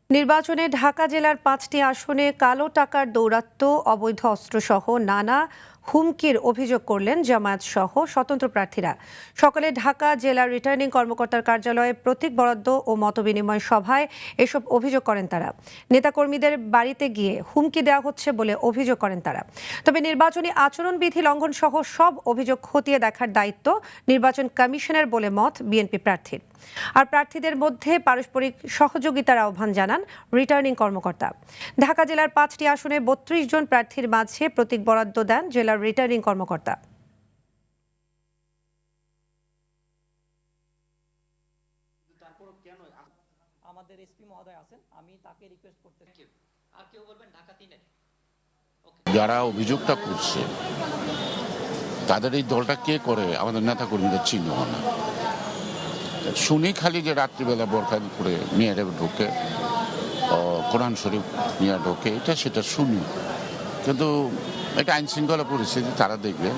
নির্বাচনে ঢাকা জেলার ৫টি আসনে কালো টাকার দৌরাত্ম্য, অবৈধ অস্ত্রসহ নানা হুমকির অভিযোগ করলেন জামায়াত সহ স্বতন্ত্র প্রার্থীরা। সকালে ঢাকা জেলার রিটার্নিং কর্মকর্তার কার্যালয়ে প্রতীক বরাদ্দ ও মতবিনিময় সভায় এসব অভিযোগ করেন তারা। নেতাকর্মীদের বাড়িতে গিয়ে হুমকি দেওয়া হচ্ছে বলে অভিযোগ করেন তারা। তবে নির্বাচনী আচরণবিধি লঙ্ঘন সহ সব অভিযোগ খতিয়ে দেখার দায়িত্ব নির্বাচন কমিশনের বলে মত বিএনপি প্রার্থীর। আর প্রার্থীদের মধ্যে পারস্পরিক সহযোগিতার আহ্বান জানান রিটার্নিং কর্মকর্তা। ঢাকা জেলার ৫টি আসনে ৩২ জন প্রার্থীর মাঝে প্রতীক বরাদ্দ দেন জেলার রিটার্নিং কর্মকর্তা। আমাদের এসপি মহোদয় আছেন, আমি তাকে রিকোয়েস্ট করতে আর কেউ বলবেন ঢাকা ৩-এ যারা অভিযোগটা করছে তাদের এই দলটা কে করে আমাদের নেতা কর্মীদের চিহ্ন না। শুনি খালি যে রাত্রিবেলা বোরখা করে মেয়েরা ঢোকে, কোরআন শরীফ নিয়ে ঢোকে, এটা সেটা শুনি, কিন্তু এটা আইন শৃঙ্খলা পরিস্থিতি তারা দেখবে।